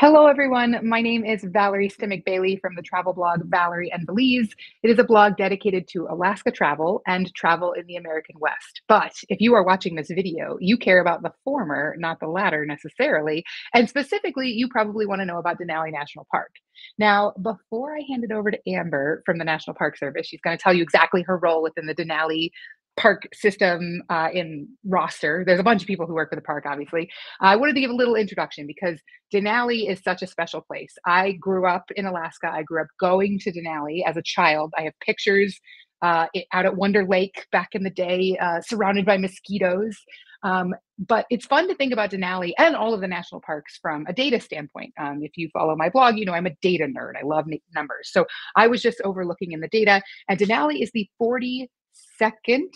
Hello, everyone. My name is Valerie Stimmick Bailey from the travel blog Valerie and Belize. It is a blog dedicated to Alaska travel and travel in the American West. But if you are watching this video, you care about the former, not the latter necessarily. And specifically, you probably want to know about Denali National Park. Now, before I hand it over to Amber from the National Park Service, she's going to tell you exactly her role within the Denali Park system in roster. There's a bunch of people who work for the park, obviously. I wanted to give a little introduction because Denali is such a special place. I grew up in Alaska. I grew up going to Denali as a child. I have pictures out at Wonder Lake back in the day, surrounded by mosquitoes. But it's fun to think about Denali and all of the national parks from a data standpoint. If you follow my blog, you know I'm a data nerd. I love numbers. So I was just overlooking in the data, and Denali is the 42nd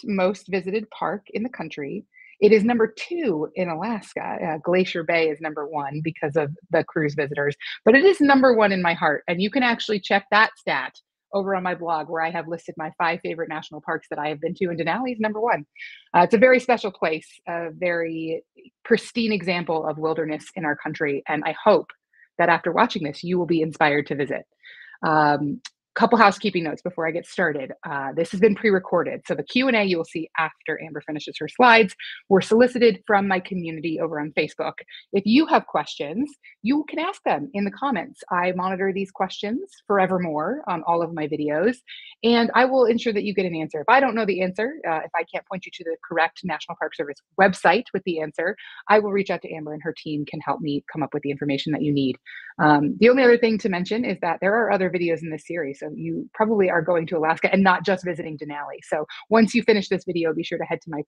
most visited park in the country. It is number two in Alaska. Glacier Bay is number one because of the cruise visitors, but it is number one in my heart. And you can actually check that stat over on my blog where I have listed my 5 favorite national parks that I have been to, and Denali is number one. It's a very special place, a very pristine example of wilderness in our country. And I hope that after watching this, you will be inspired to visit. Um, Couple housekeeping notes before I get started. This has been pre-recorded, so the Q&A you will see after Amber finishes her slides were solicited from my community over on Facebook. If you have questions, you can ask them in the comments. I monitor these questions forevermore on all of my videos, and I will ensure that you get an answer. If I don't know the answer, if I can't point you to the correct National Park Service website with the answer, I will reach out to Amber and her team can help me come up with the information that you need. The only other thing to mention is that there are other videos in this series. So you probably are going to Alaska and not just visiting Denali. So once you finish this video, be sure to head to my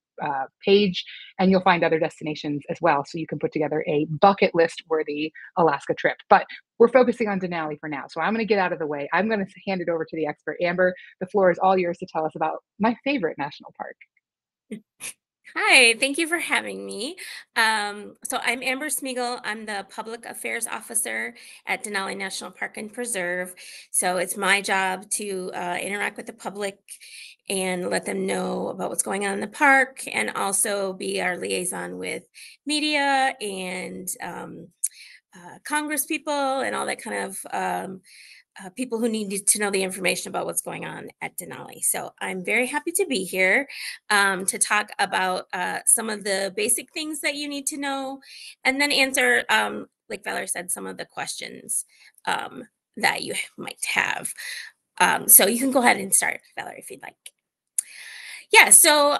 page and you'll find other destinations as well. So you can put together a bucket list worthy Alaska trip. But we're focusing on Denali for now. So I'm going to get out of the way. I'm going to hand it over to the expert. Amber, the floor is all yours to tell us about my favorite national park. Hi, thank you for having me. So I'm Amber Smeagol. I'm the Public Affairs Officer at Denali National Park and Preserve. So it's my job to interact with the public and let them know about what's going on in the park and also be our liaison with media and Congress people and all that kind of people who need to know the information about what's going on at Denali. So I'm very happy to be here to talk about some of the basic things that you need to know and then answer, like Valerie said, some of the questions that you might have. So you can go ahead and start, Valerie, if you'd like. Yeah, so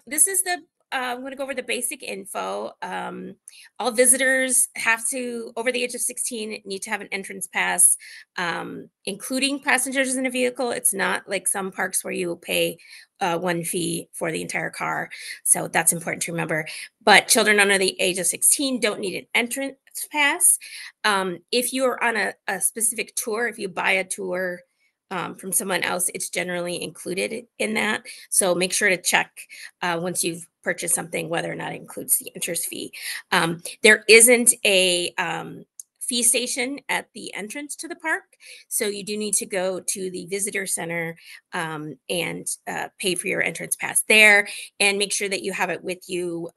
this is the I'm going to go over the basic info. All visitors have to, over the age of 16, need to have an entrance pass, including passengers in a vehicle. It's not like some parks where you will pay one fee for the entire car. So that's important to remember. But children under the age of 16 don't need an entrance pass. If you're on a specific tour, if you buy a tour from someone else, it's generally included in that. So make sure to check once you've purchased something whether or not it includes the interest fee. There isn't a fee station at the entrance to the park, so you do need to go to the visitor center and pay for your entrance pass there, and make sure that you have it with you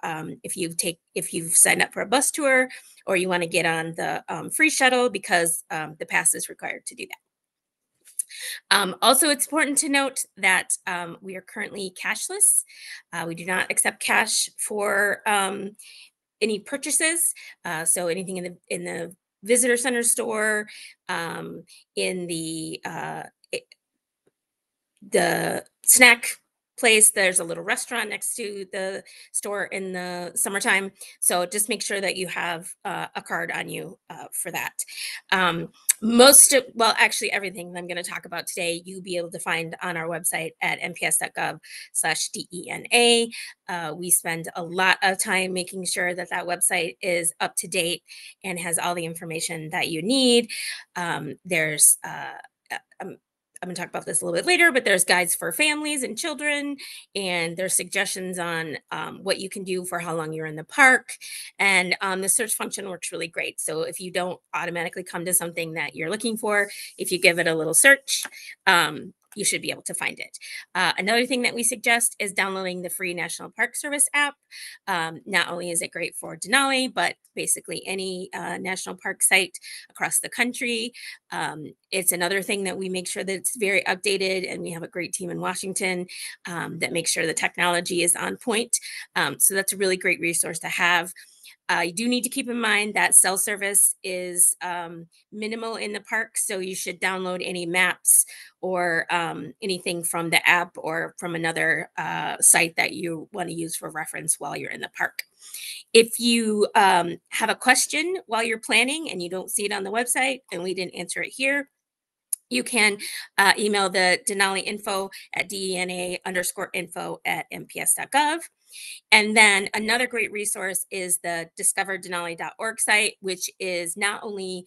if you've signed up for a bus tour or you want to get on the free shuttle because the pass is required to do that. Also, it's important to note that we are currently cashless. We do not accept cash for any purchases. So anything in the visitor center store, in the snack place, there's a little restaurant next to the store in the summertime, so just make sure that you have a card on you for that. Actually everything that I'm going to talk about today you'll be able to find on our website at nps.gov/DENA. We spend a lot of time making sure that website is up to date and has all the information that you need. There's I'm going to talk about this a little bit later, but there's guides for families and children, and there's suggestions on what you can do for how long you're in the park. And the search function works really great. So if you don't automatically come to something that you're looking for, if you give it a little search, you should be able to find it. Another thing that we suggest is downloading the free National Park Service app. Not only is it great for Denali, but basically any national park site across the country. It's another thing that we make sure that it's very updated, and we have a great team in Washington that makes sure the technology is on point. So that's a really great resource to have. You do need to keep in mind that cell service is minimal in the park, so you should download any maps or anything from the app or from another site that you want to use for reference while you're in the park. If you have a question while you're planning and you don't see it on the website and we didn't answer it here, you can email the Denali info at dena_info@mps.gov. And then another great resource is the discoverdenali.org site, which is not only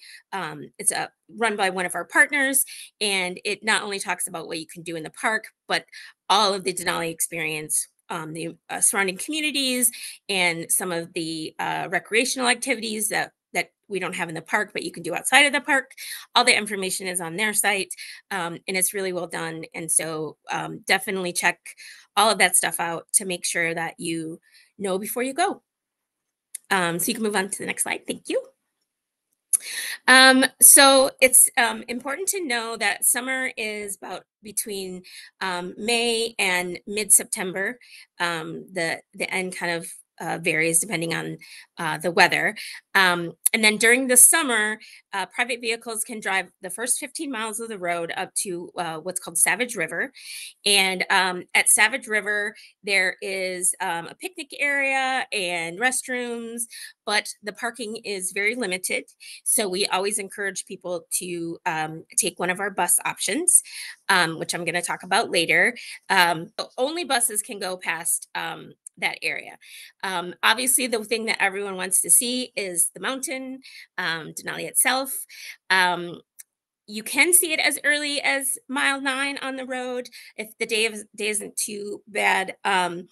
it's run by one of our partners, and it not only talks about what you can do in the park, but all of the Denali experience, the surrounding communities, and some of the recreational activities that we don't have in the park, but you can do outside of the park. All the information is on their site, and it's really well done. And so definitely check all of that stuff out to make sure that you know before you go. So you can move on to the next slide. Thank you. So it's important to know that summer is about between May and mid-September. The end kind of varies depending on the weather. And then during the summer, private vehicles can drive the first 15 miles of the road up to what's called Savage River. And at Savage River, there is a picnic area and restrooms, but the parking is very limited. So we always encourage people to take one of our bus options, which I'm going to talk about later. Only buses can go past that area. Obviously, the thing that everyone wants to see is the mountain, Denali itself. You can see it as early as mile 9 on the road if the day isn't too bad, and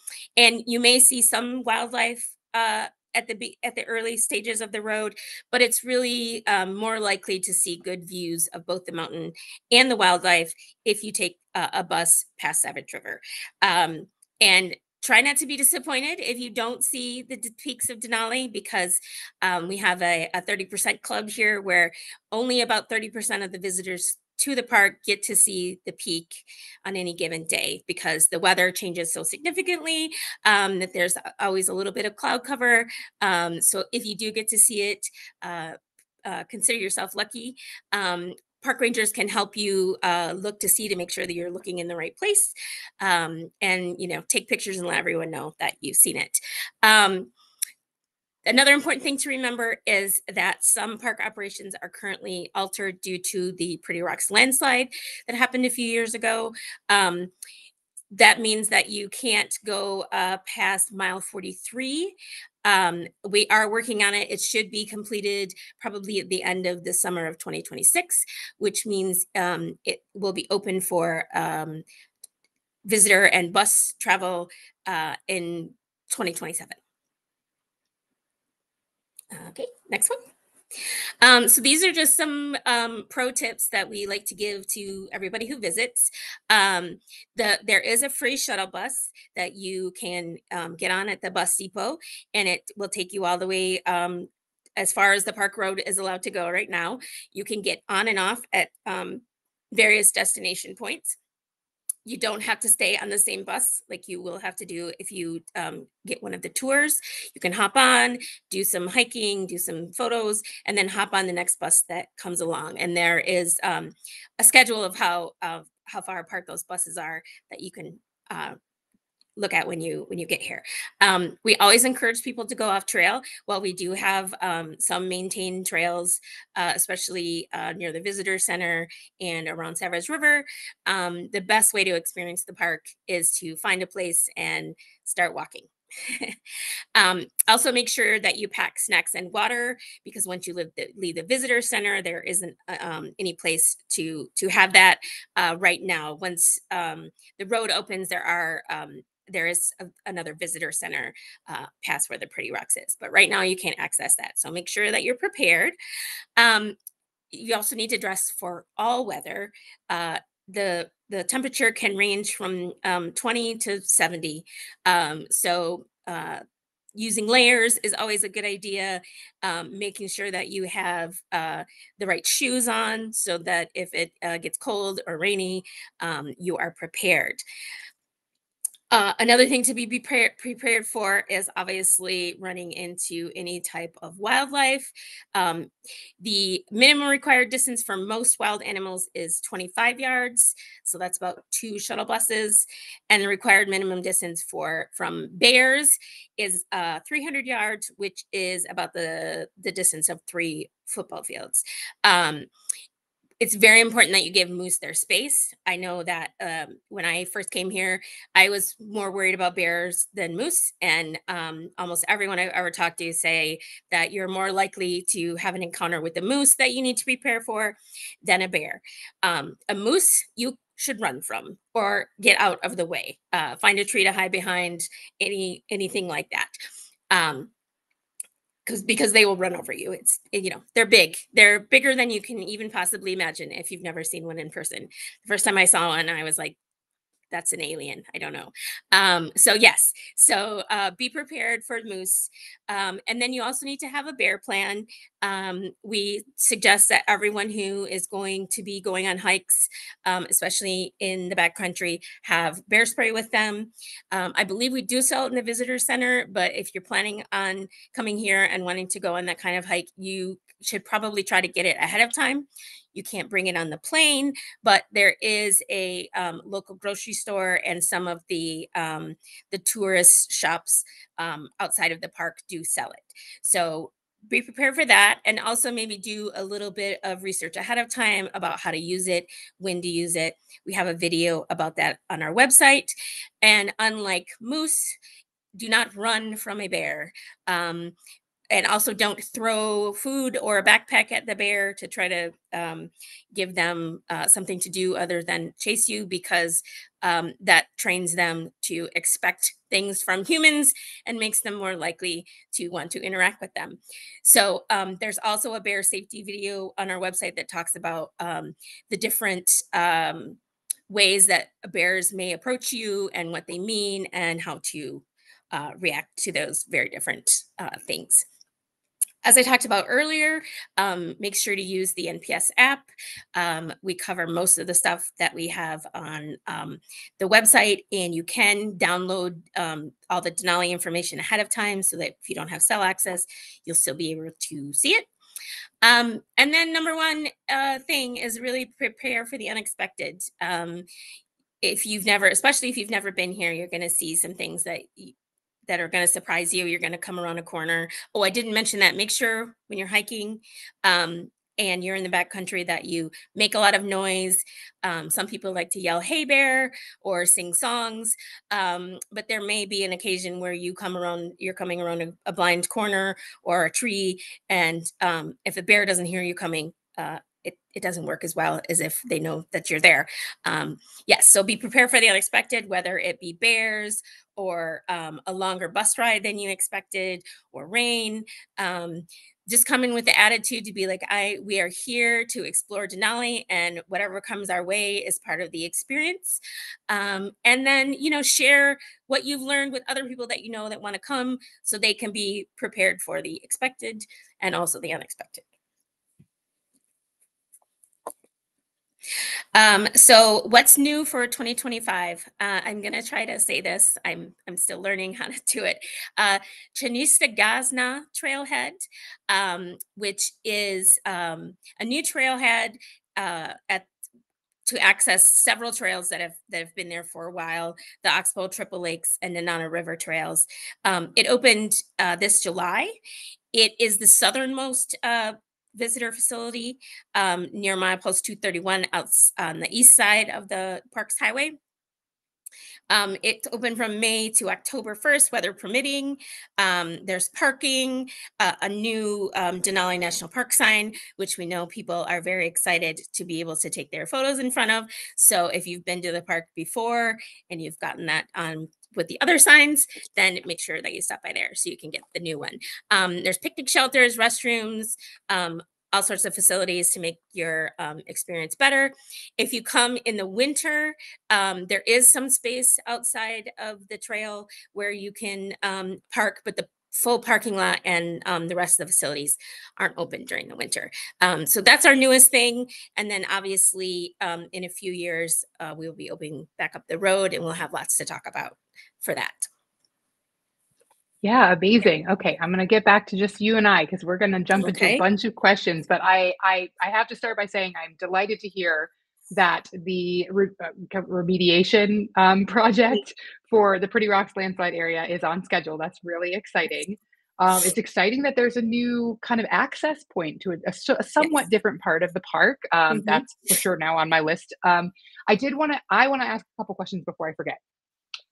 you may see some wildlife at the early stages of the road, but it's really more likely to see good views of both the mountain and the wildlife if you take a bus past Savage River. And try not to be disappointed if you don't see the peaks of Denali, because we have a 30% club here where only about 30% of the visitors to the park get to see the peak on any given day, because the weather changes so significantly that there's always a little bit of cloud cover. So if you do get to see it, consider yourself lucky. Park rangers can help you look to see to make sure that you're looking in the right place, and take pictures and let everyone know that you've seen it. Another important thing to remember is that some park operations are currently altered due to the Pretty Rocks landslide that happened a few years ago. That means that you can't go past mile 43. We are working on it. It should be completed probably at the end of the summer of 2026, which means it will be open for visitor and bus travel in 2027. Okay, next one. So these are just some pro tips that we like to give to everybody who visits. There is a free shuttle bus that you can get on at the bus depot, and it will take you all the way as far as the park road is allowed to go right now. You can get on and off at various destination points. You don't have to stay on the same bus like you will have to do if you get one of the tours. You can hop on, do some hiking, do some photos, and then hop on the next bus that comes along. And there is a schedule of how far apart those buses are that you can look at when you get here. We always encourage people to go off trail. While we do have some maintained trails, especially near the visitor center and around Savage River, the best way to experience the park is to find a place and start walking. Also make sure that you pack snacks and water, because once you leave the visitor center, there isn't any place to have that right now. Once the road opens, there is another visitor center past where the Pretty Rocks is, but right now you can't access that. So make sure that you're prepared. You also need to dress for all weather. the temperature can range from 20 to 70. So using layers is always a good idea. Making sure that you have the right shoes on so that if it gets cold or rainy, you are prepared. Another thing to be prepared for is obviously running into any type of wildlife. Um, the minimum required distance for most wild animals is 25 yards, so that's about 2 shuttle buses. And the required minimum distance for from bears is 300 yards, which is about the distance of 3 football fields. Um, it's very important that you give moose their space. I know that when I first came here, I was more worried about bears than moose, and almost everyone I ever talked to say that you're more likely to have an encounter with the moose that you need to prepare for than a bear. A moose you should run from or get out of the way. Find a tree to hide behind, anything like that. Um, because they will run over you. They're big. They're bigger than you can even possibly imagine if you've never seen one in person. The first time I saw one, I was like, that's an alien. I don't know. So yes, so be prepared for moose, and then you also need to have a bear plan. We suggest that everyone who is going to be going on hikes, especially in the backcountry, have bear spray with them. I believe we do sell it in the visitor center, but if you're planning on coming here and wanting to go on that kind of hike, you should probably try to get it ahead of time. You can't bring it on the plane, but there is a local grocery store, and some of the tourist shops outside of the park do sell it. So be prepared for that, and also maybe do a little bit of research ahead of time about how to use it, when to use it. We have a video about that on our website. And unlike moose, do not run from a bear. And also don't throw food or a backpack at the bear to try to give them something to do other than chase you, because that trains them to expect things from humans and makes them more likely to want to interact with them. So there's also a bear safety video on our website that talks about the different ways that bears may approach you and what they mean and how to react to those very different things. As I talked about earlier, make sure to use the NPS app. We cover most of the stuff that we have on the website, and you can download all the Denali information ahead of time so that if you don't have cell access, you'll still be able to see it. And then number one thing is really prepare for the unexpected. Especially if you've never been here, you're going to see some things that are going to surprise you. You're going to come around a corner. Oh, I didn't mention that. Make sure when you're hiking and you're in the backcountry that you make a lot of noise. Some people like to yell, "Hey bear," or sing songs. But there may be an occasion where you're coming around a blind corner or a tree. And if a bear doesn't hear you coming, it doesn't work as well as if they know that you're there. Yes, so be prepared for the unexpected, whether it be bears or a longer bus ride than you expected, or rain. Just come in with the attitude to be like, we are here to explore Denali, and whatever comes our way is part of the experience. And then, share what you've learned with other people that that want to come, so they can be prepared for the expected and also the unexpected. So what's new for 2025? I'm gonna try to say this. I'm still learning how to do it. Chanista Gazna Trailhead, which is a new trailhead at to access several trails that have been there for a while: the Oxbow, Triple Lakes, and Nenana River trails. It opened this July. It is the southernmost visitor facility near milepost 231 out on the east side of the Parks Highway. It's open from May to October 1st, weather permitting. There's parking, a new Denali National Park sign, which we know people are very excited to be able to take their photos in front of. So if you've been to the park before and you've gotten that on with the other signs, then make sure that you stop by there so you can get the new one. There's picnic shelters, restrooms, all sorts of facilities to make your experience better. If you come in the winter, there is some space outside of the trail where you can park, but the full parking lot and the rest of the facilities aren't open during the winter. So that's our newest thing. And then obviously, in a few years, we will be opening back up the road, and we'll have lots to talk about for that. Yeah, amazing. Okay, I'm gonna get back to just you and I because we're gonna jump into a Okay. bunch of questions. But I have to start by saying I'm delighted to hear that the remediation project for the Pretty Rocks landslide area is on schedule. That's really exciting. It's exciting that there's a new kind of access point to a somewhat Yes. different part of the park. Hmm. That's for sure now on my list. I want to ask a couple questions before I forget.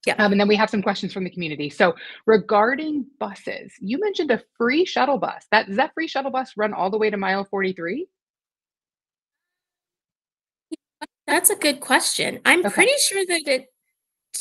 Yep. And then we have some questions from the community. So, regarding buses, you mentioned a free shuttle bus. Does that free shuttle bus run all the way to mile 43? That's a good question. I'm Okay. pretty sure that it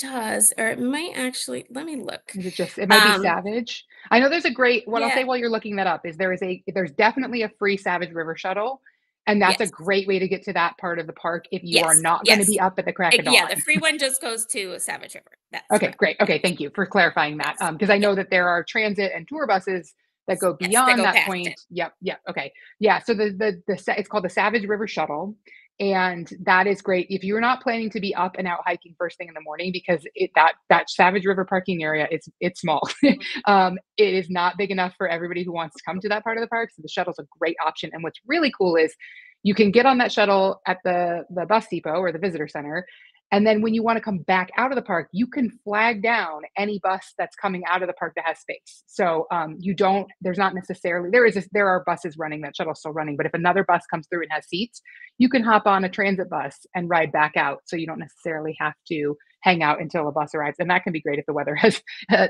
does, or it might actually, let me look. Is it just, it might be Um, Savage? I know there's a great, what I'll yeah, say while you're looking that up is there's definitely a free Savage River shuttle. And that's a yes, great way to get to that part of the park if you are yes, not going to yes. be up at the crack of Yeah, dawn. the free one just goes to Savage River. That's Okay, correct. great. Okay, thank you for clarifying that. Yes. Because I Yep. know that there are transit and tour buses that go Yes, that beyond go that past it. point. Yep, yep. Okay, yeah. So it's called the Savage River Shuttle, and that is great if you're not planning to be up and out hiking first thing in the morning because that Savage River parking area it's small. It is not big enough for everybody who wants to come to that part of the park. So the shuttle's a great option. And what's really cool is you can get on that shuttle at the bus depot or the visitor center, and then when you want to come back out of the park, you can flag down any bus that's coming out of the park that has space. So you don't, there's not necessarily, there are buses running, that shuttle's still running, but if another bus comes through and has seats, you can hop on a transit bus and ride back out. So you don't necessarily have to hang out until a bus arrives. And that can be great if the weather has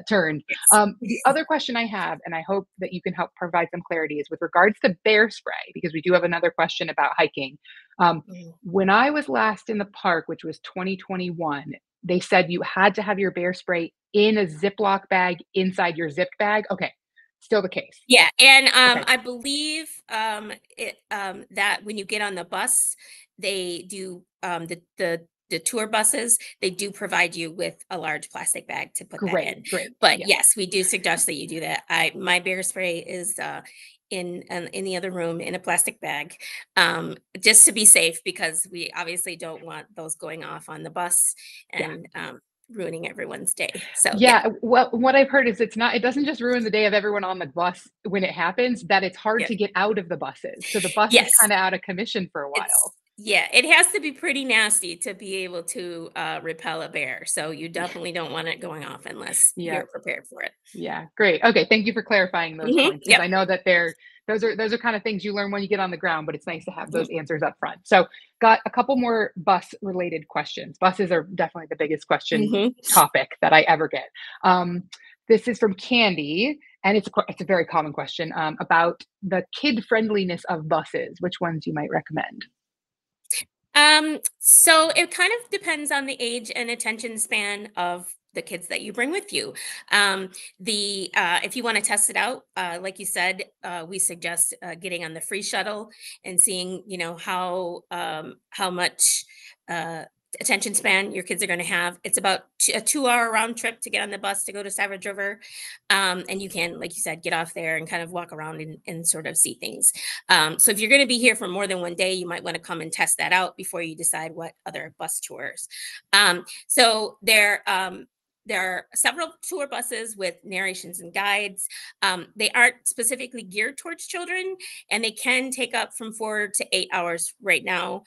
turned. Yes. The other question I have, and I hope that you can help provide some clarity, is with regards to bear spray, because we do have another question about hiking. Um, Mhm. when I was last in the park, which was 2021, they said you had to have your bear spray in a Ziploc bag inside your zipped bag. Okay, still the case. Yeah, and Okay, I believe that when you get on the bus, they do the tour buses. They do provide you with a large plastic bag to put that great, in. great. But Yeah, yes, we do suggest that you do that. I My bear spray is in the other room in a plastic bag, just to be safe because we obviously don't want those going off on the bus yeah. and ruining everyone's day. So yeah, Yeah, well, what I've heard is it doesn't just ruin the day of everyone on the bus when it happens, that it's hard yeah, to get out of the buses. So the bus is yes. kind of out of commission for a while. It's Yeah, it has to be pretty nasty to be able to, repel a bear, so you definitely don't want it going off unless Yeah. you're prepared for it. Yeah, great. Okay, thank you for clarifying those Mhm, points because yep, I know that those are kind of things you learn when you get on the ground, but it's nice to have yep, those answers up front. So, got a couple more bus related questions. Buses are definitely the biggest question mhm. topic that I ever get. Um, this is from Candy, and it's a very common question about the kid friendliness of buses. Which ones you might recommend? So it kind of depends on the age and attention span of the kids that you bring with you. The If you want to test it out, like you said, we suggest getting on the free shuttle and seeing, how much uh, attention span your kids are going to have. It's about a 2 hour round trip to get on the bus to go to Savage River, and you can, like you said, get off there and kind of walk around and sort of see things. So if you're going to be here for more than one day, you might want to come and test that out before you decide what other bus tours. So there are several tour buses with narrations and guides. They aren't specifically geared towards children, and they can take up from 4 to 8 hours right now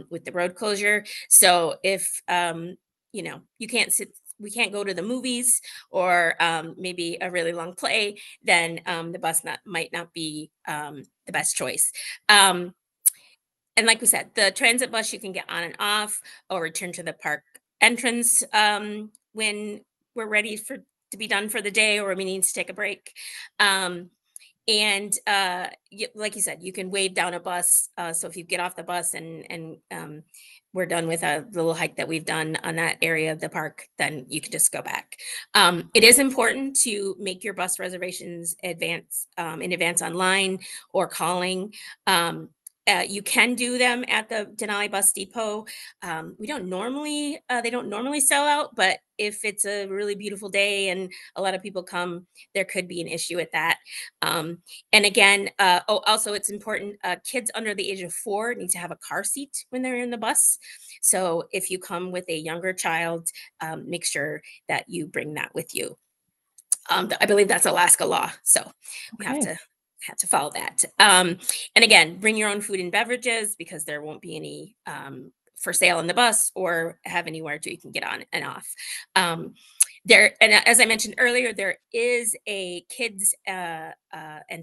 with the road closure. So if you can't sit, we can't go to the movies or maybe a really long play, then the bus might not be the best choice. Um, and like we said, the transit bus you can get on and off or return to the park entrance when we're ready to be done for the day or we need to take a break. Um, And like you said, you can wave down a bus. So if you get off the bus and we're done with a little hike that we've done on that area of the park, then you can just go back. It is important to make your bus reservations in advance online or calling. You can do them at the Denali Bus Depot. We don't normally, they don't normally sell out, but if it's a really beautiful day and a lot of people come, there could be an issue with that. Um, and again, also it's important, kids under the age of 4 need to have a car seat when they're in the bus. So if you come with a younger child, make sure that you bring that with you. I believe that's Alaska law, so we Okay. have to follow that. And again, bring your own food and beverages because there won't be any for sale in the bus or have anywhere to you can get on and off. Um, there and as I mentioned earlier, there is a kids and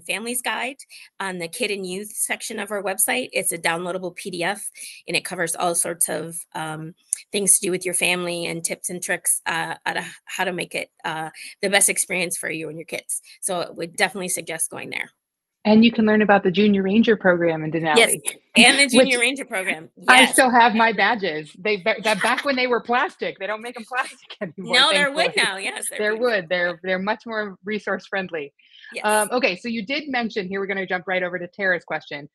families guide on the kid and youth section of our website. It's a downloadable PDF, and it covers all sorts of things to do with your family and tips and tricks on how to make it the best experience for you and your kids. So I would definitely suggest going there. And you can learn about the Junior Ranger program in Yes, Denali, and the which Junior Ranger program. I Yes. still have my badges. That back when they were plastic. They don't make them plastic anymore, No, they're wood thankfully. now. Yes, they're They're beautiful. wood. They're much more resource friendly. Yes. Okay, so you did mention here. We're going to jump right over to Tara's question.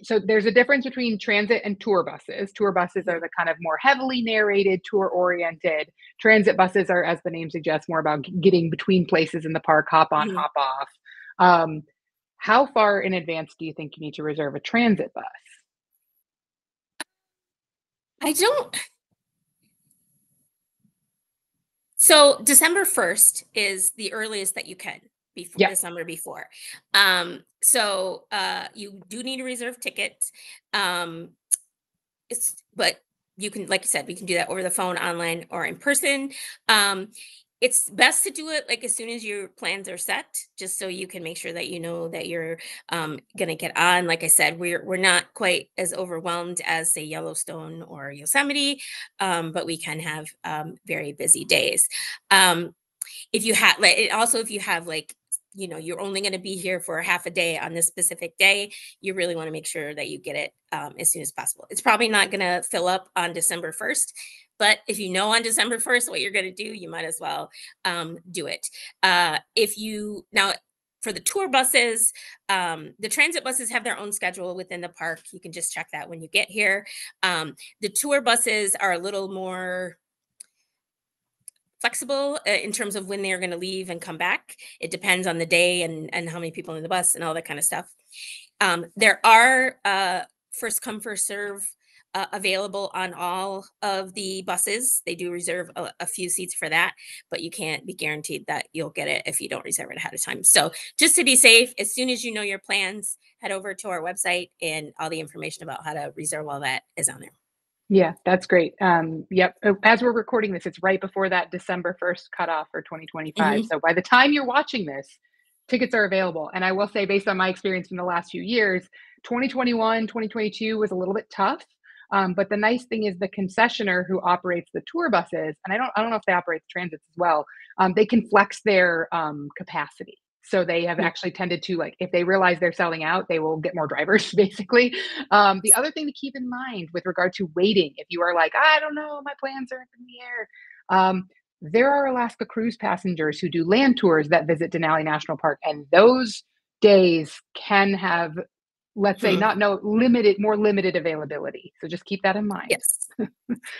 So there's a difference between transit and tour buses. Tour buses are Mhm. the kind of more heavily narrated, tour oriented. Transit buses are, as the name suggests, more about getting between places in the park, hop on, Mhm. hop off. Um, how far in advance do you think you need to reserve a transit bus? I don't. So December 1st is the earliest that you can before Yeah. the summer before. You do need a reserve ticket. Um, but you can, like you said, we can do that over the phone, online, or in person. Um, it's best to do it like as soon as your plans are set, just so you can make sure that you know that you're going to get on. Like I said, we're not quite as overwhelmed as say Yellowstone or Yosemite, but we can have very busy days. Um, if you have like it also if you have like you're only going to be here for a half a day on this specific day, you really want to make sure that you get it as soon as possible. It's probably not going to fill up on December 1st, but if you know on December 1st what you're going to do, you might as well do it. If you now For the tour buses, the transit buses have their own schedule within the park. You can just check that when you get here. The tour buses are a little more flexible in terms of when they're going to leave and come back. It depends on the day and how many people in the bus and all that kind of stuff. There are first come first serve available on all of the buses. They do reserve a few seats for that, but you can't be guaranteed that you'll get it if you don't reserve it ahead of time. So just to be safe, as soon as you know your plans, head over to our website and all the information about how to reserve all that is on there. Yeah, that's great. Yep. As we're recording this, it's right before that December 1st cutoff for 2025. Hmm. So by the time you're watching this, tickets are available. And I will say, based on my experience from the last few years, 2021, 2022 was a little bit tough. But the nice thing is the concessionaire who operates the tour buses, and I don't know if they operate the transits as well, they can flex their capacity. So they have actually tended to, like, if they realize they're selling out, they will get more drivers, basically. The other thing to keep in mind with regard to waiting, if you are like, I don't know, my plans are up in the air, there are Alaska cruise passengers who do land tours that visit Denali National Park, and those days can have, let's say, Hmm. not no limited, more limited availability. So just keep that in mind. Yes.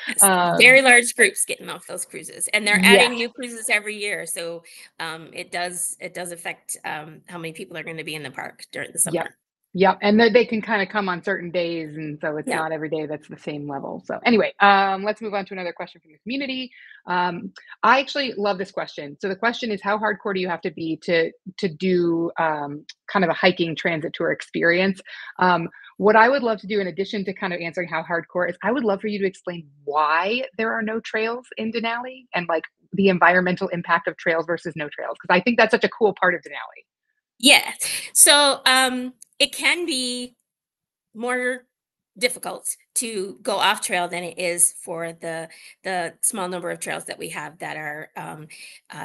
Yes, Um, very large groups getting off those cruises, and they're yeah. adding new cruises every year. So it does affect how many people are going to be in the park during the Yep. summer. Yep. And they can kind of come on certain days. And so it's Yeah. not every day that's the same level. So anyway, let's move on to another question from the community. I actually love this question. So the question is, how hardcore do you have to be to do kind of a hiking transit tour experience? What I would love to do, in addition to kind of answering how hardcore is, I would love for you to explain why there are no trails in Denali and like the environmental impact of trails versus no trails. Because I think that's such a cool part of Denali. Yeah. So it can be more difficult to go off trail than it is for the small number of trails that we have that are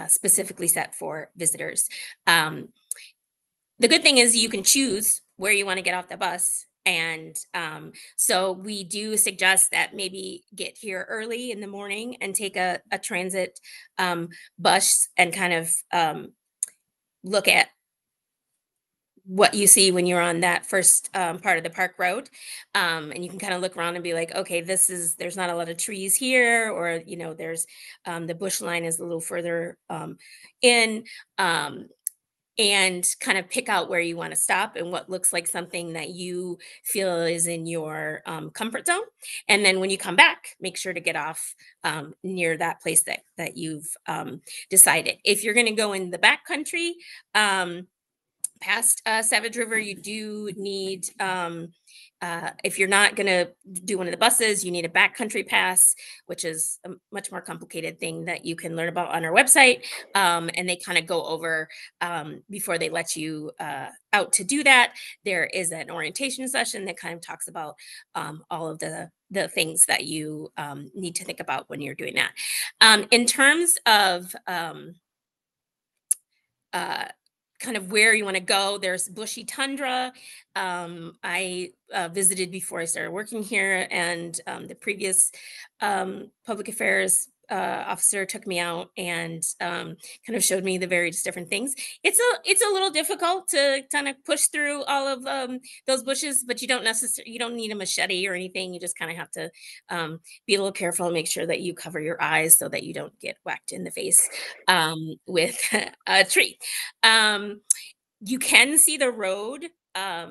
specifically set for visitors. Um, The good thing is you can choose where you want to get off the bus. And so we do suggest that maybe get here early in the morning and take a transit bus and kind of look at what you see when you're on that first part of the park road. And you can kind of look around and be like, okay, there's not a lot of trees here, or, there's the bush line is a little further in. Um, and kind of pick out where you want to stop and what looks like something that you feel is in your comfort zone. And then when you come back, make sure to get off near that place that you've decided. If you're going to go in the back country, past Savage River, you do need, if you're not going to do one of the buses, you need a backcountry pass, which is a much more complicated thing that you can learn about on our website. And they kind of go over before they let you out to do that. There is an orientation session that kind of talks about all of the things that you need to think about when you're doing that. In terms of uh, kind of where you want to go. There's bushy tundra. I visited before I started working here, and the previous public affairs officer took me out and kind of showed me the various different things. It's a little difficult to kind of push through all of those bushes, but you don't need a machete or anything. You just kind of have to be a little careful and make sure that you cover your eyes so that you don't get whacked in the face with a tree. Um, you can see the road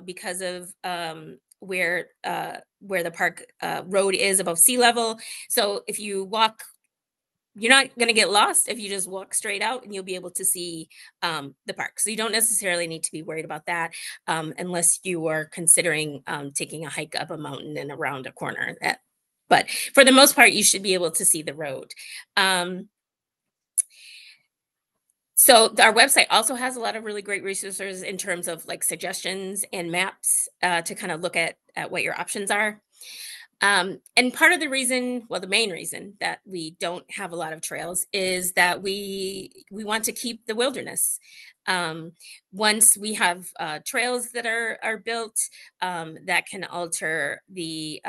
because of where the park road is above sea level. So if you walk, you're not going to get lost if you just walk straight out, and you'll be able to see the park. So you don't necessarily need to be worried about that unless you are considering taking a hike up a mountain and around a corner. But for the most part, you should be able to see the road. So our website also has a lot of really great resources in terms of like suggestions and maps to kind of look at what your options are. And part of the reason, well, the main reason that we don't have a lot of trails is that we want to keep the wilderness. Um, Once we have trails that are built that can alter the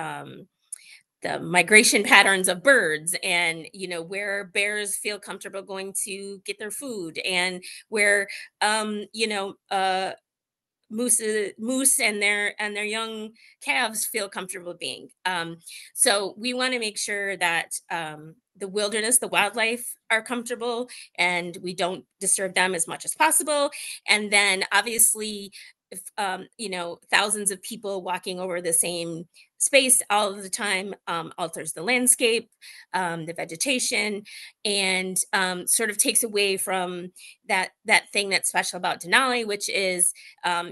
migration patterns of birds, and where bears feel comfortable going to get their food, and where moose and their young calves feel comfortable being. So we want to make sure that the wilderness, the wildlife are comfortable, and we don't disturb them as much as possible. And then obviously, if thousands of people walking over the same space all of the time alters the landscape, the vegetation, and sort of takes away from that thing that's special about Denali, which is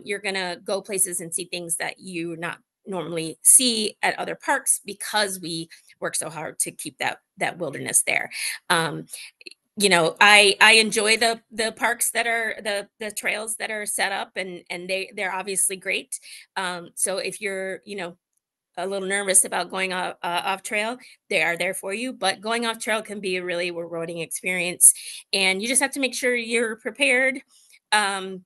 you're going to go places and see things that you not normally see at other parks because we work so hard to keep that wilderness there. Um, I enjoy the parks that are the trails that are set up, and they're obviously great. So if you're a little nervous about going off trail, they are there for you. But going off trail can be a really rewarding experience, and you just have to make sure you're prepared. And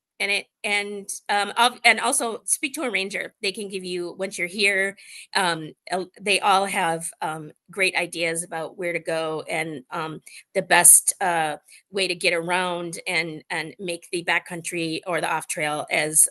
also speak to a ranger. They can give you, once you're here. They all have great ideas about where to go, and the best way to get around and make the backcountry or the off trail as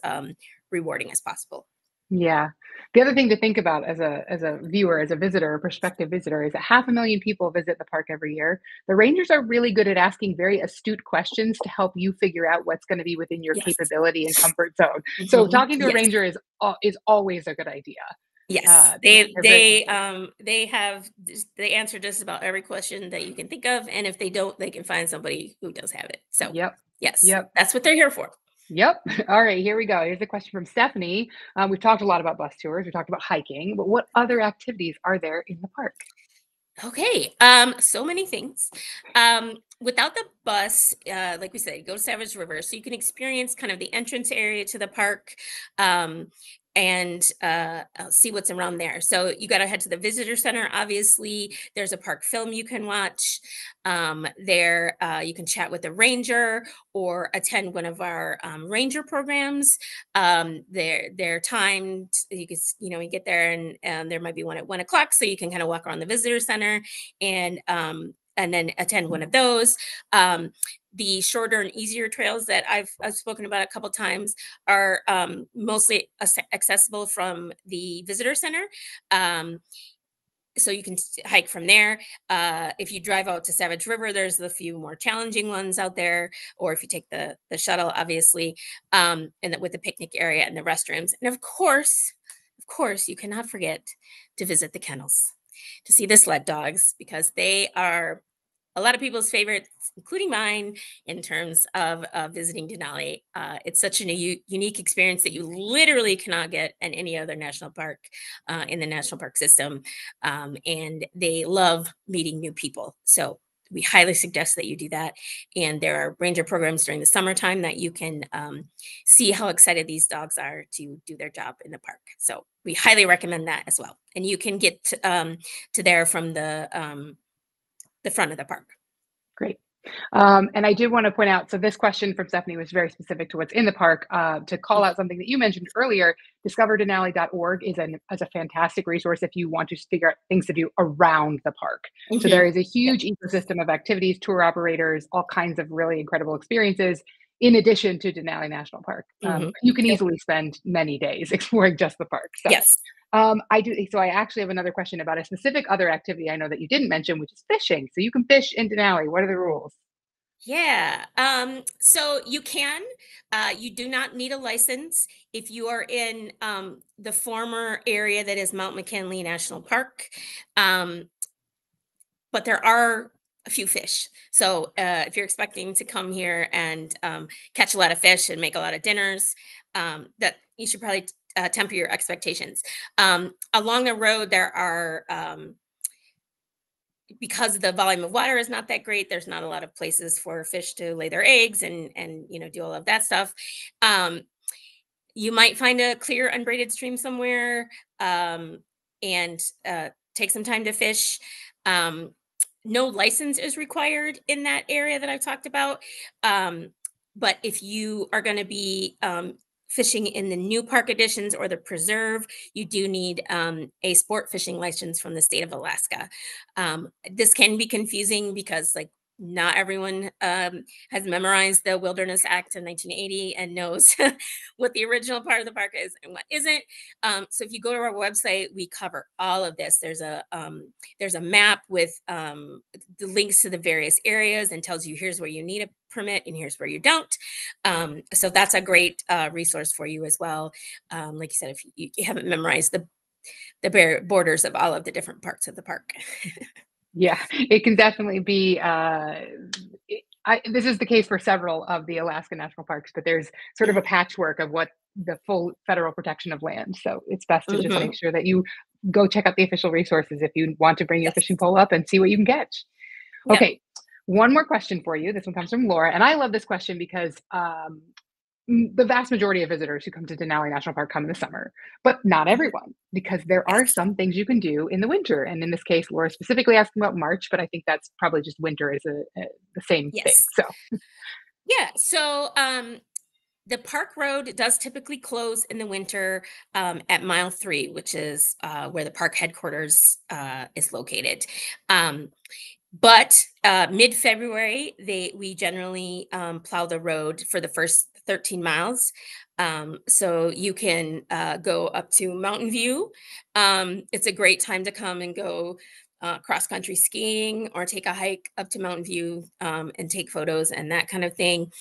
rewarding as possible. Yeah. The other thing to think about as a viewer, as a visitor, a prospective visitor, is that 500,000 people visit the park every year. The rangers are really good at asking very astute questions to help you figure out what's going to be within your Yes. capability and comfort zone. So Mhm. talking to a Yes. ranger is always a good idea. Yes. Yeah, They they're very they good. they have they answer just about every question that you can think of, and if they don't, they can find somebody who does have it. So, Yep. yes, Yep. that's what they're here for. Yep. All right, here we go. Here's a question from Stephanie. We've talked a lot about bus tours. We talked about hiking, but what other activities are there in the park? Okay. So many things. Without the bus, like we said, you go to Savage River, so you can experience kind of the entrance area to the park. Um, and see what's around there. So you got to head to the visitor center. Obviously, there's a park film you can watch. There, you can chat with a ranger or attend one of our ranger programs. They're timed. You can, you get there, and there might be one at 1 o'clock, so you can kind of walk around the visitor center and then attend one of those. The shorter and easier trails that I've spoken about a couple times are mostly accessible from the visitor center. Um, so you can hike from there. If you drive out to Savage River, there's a few more challenging ones out there, or if you take the shuttle, obviously, with the picnic area and the restrooms. And of course, you cannot forget to visit the kennels to see the sled dogs, because they are a lot of people's favorites, including mine, in terms of visiting Denali. It's such a unique experience that you literally cannot get in any other national park in the national park system. And they love meeting new people. So we highly suggest that you do that. And there are ranger programs during the summertime that you can see how excited these dogs are to do their job in the park. So we highly recommend that as well. And you can get to there from the front of the park. Great. And I did want to point out, so this question from Stephanie was very specific to what's in the park. To call out something that you mentioned earlier, discoverdenali.org is a fantastic resource if you want to figure out things to do around the park. So there is a Yep. huge ecosystem of activities, tour operators, all kinds of really incredible experiences, in addition to Denali National Park. You can Yep. easily spend many days exploring just the park. So Yes. I do. So I actually have another question about a specific other activity I know that you didn't mention, which is fishing. So you can fish in Denali. What are the rules? Yeah. So you do not need a license if you are in the former area that is Mount McKinley National Park. Um, but there are a few fish. So if you're expecting to come here and catch a lot of fish and make a lot of dinners, that you should probably temper your expectations. Along the road, there are because the volume of water is not that great, there's not a lot of places for fish to lay their eggs and do all of that stuff. Um, you might find a clear unbraided stream somewhere, and take some time to fish. Um, no license is required in that area that I've talked about. Um, but if you are going to be fishing in the new park additions or the preserve, you do need a sport fishing license from the state of Alaska. This can be confusing because, like, not everyone has memorized the Wilderness Act in 1980 and knows what the original part of the park is and what isn't. So if you go to our website, we cover all of this. There's a map with the links to the various areas and tells you here's where you need a permit and here's where you don't. So that's a great resource for you as well. Like you said, if you haven't memorized the borders of all of the different parts of the park. Yeah, it can definitely be. This is the case for several of the Alaska national parks, but there's sort of a Mhm. patchwork of what the full federal protection of land. So it's best to just make Mhm. sure that you go check out the official resources if you want to bring your fishing Yes. pole up and see what you can catch. Yep. Okay, one more question for you. This one comes from Laura, and I love this question because the vast majority of visitors who come to Denali National Park come in the summer, but not Mhm. everyone, because there are Yes. some things you can do in the winter. And in this case, Laura specifically asking about March, but I think that's probably just winter is the same thing. Yes. So, Yeah. So the park road does typically close in the winter at mile 3, which is where the park headquarters is located. Um, but mid-February, they we generally plow the road for the first 13 miles. So you can go up to Mountain View. It's a great time to come and go cross country skiing or take a hike up to Mountain View and take photos and that kind of thing.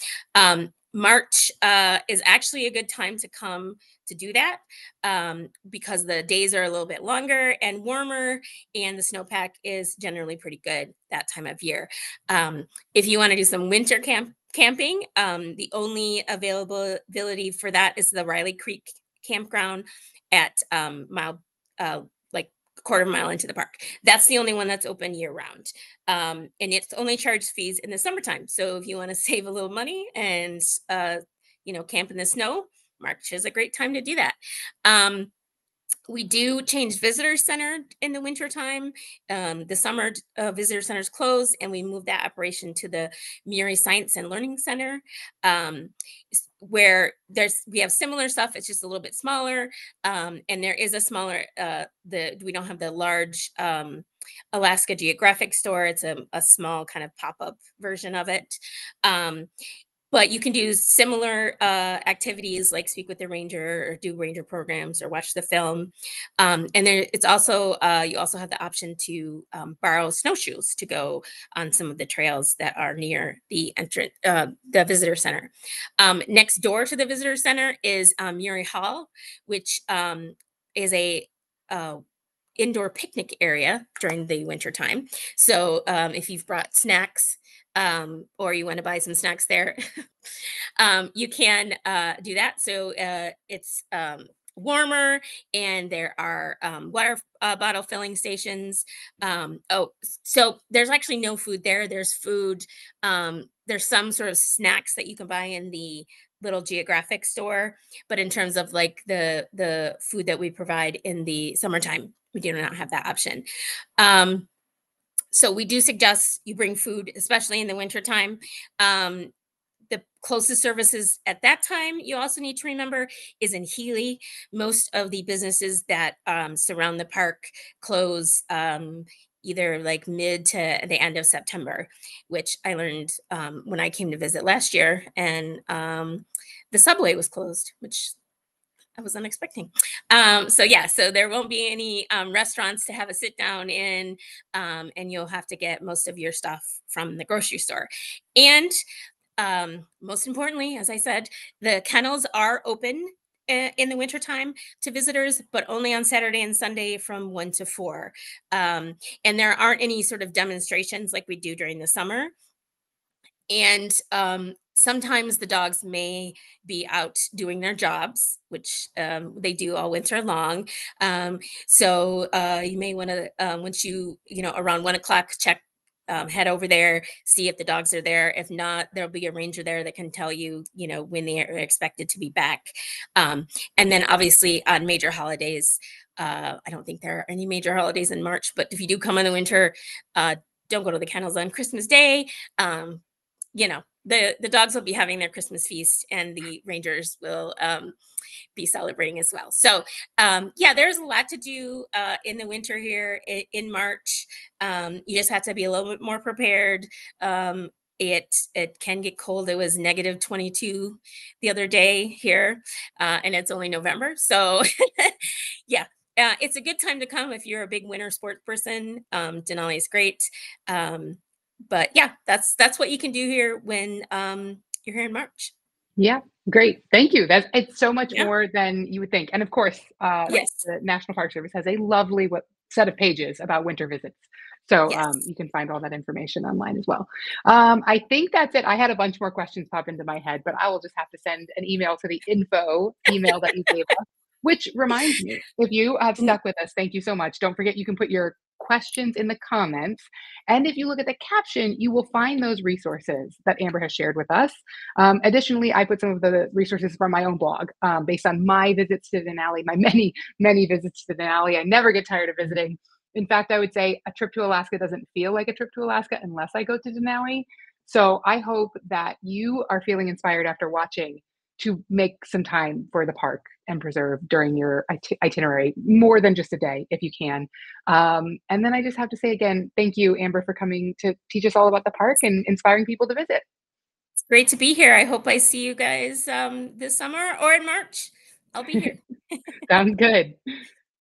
March is actually a good time to come to do that because the days are a little bit longer and warmer, and the snowpack is generally pretty good that time of year. If you want to do some winter camping, the only availability for that is the Riley Creek campground at mile like a quarter mile into the park. That's the only one that's open year round. And it's only charged fees in the summertime. So if you want to save a little money and camp in the snow, March is a great time to do that. Um, we do change visitor center in the wintertime. The summer visitor center is closed, and we move that operation to the Muri Science and Learning Center, um, where we have similar stuff. It's just a little bit smaller, and there is a smaller. We don't have the large Alaska Geographic store. It's a small kind of pop up version of it. Um, but you can do similar activities like speak with the ranger or do ranger programs or watch the film. And there it's also you also have the option to borrow snowshoes to go on some of the trails that are near the visitor center. Next door to the visitor center is Muri Hall, which is a indoor picnic area during the winter time. So if you've brought snacks or you want to buy some snacks there, you can do that. So it's warmer, and there are water bottle filling stations. So there's actually no food there. There's food. There's some sort of snacks that you can buy in the little geographic store, but in terms of like the food that we provide in the summertime, we do not have that option. So we do suggest you bring food, especially in the wintertime. The closest services at that time, you also need to remember, is in Healy. Most of the businesses that surround the park close either like mid to the end of September, which I learned when I came to visit last year. And the subway was closed, which I was unexpecting. So yeah, so there won't be any restaurants to have a sit down in, and you'll have to get most of your stuff from the grocery store. And most importantly, as I said, the kennels are open in the wintertime to visitors, but only on Saturday and Sunday from 1 to 4. And there aren't any sort of demonstrations like we do during the summer. And sometimes the dogs may be out doing their jobs, which they do all winter long. So you may want to, once around 1 o'clock, head over there, see if the dogs are there. If not, there'll be a ranger there that can tell you, when they are expected to be back. And then obviously on major holidays, I don't think there are any major holidays in March, but if you do come in the winter, don't go to the kennels on Christmas Day. The dogs will be having their Christmas feast, and the rangers will be celebrating as well. So there's a lot to do in the winter here in March. You just have to be a little bit more prepared. It can get cold. It was negative 22 the other day here, and it's only November. So yeah. It's a good time to come if you're a big winter sports person. Denali is great. But yeah, that's what you can do here when you're here in March. Yeah, great. Thank you. It's so much Yeah. more than you would think. And of course, Yes. the National Park Service has a lovely set of pages about winter visits. So Yes. you can find all that information online as well. I think that's it. I had a bunch more questions pop into my head, but I will just have to send an email to the info email that you gave us. Which reminds me, if you have Mhm. stuck with us, thank you so much. Don't forget you can put your questions in the comments. And if you look at the caption, you will find those resources that Amber has shared with us. Additionally, I put some of the resources from my own blog based on my visits to Denali, my many, many visits to Denali. I never get tired of visiting. In fact, I would say a trip to Alaska doesn't feel like a trip to Alaska unless I go to Denali. So I hope that you are feeling inspired after watching to make some time for the park and preserve during your itinerary, more than just a day if you can. And then I just have to say again, thank you, Amber, for coming to teach us all about the park and inspiring people to visit. It's great to be here. I hope I see you guys this summer or in March. I'll be here. Sounds good.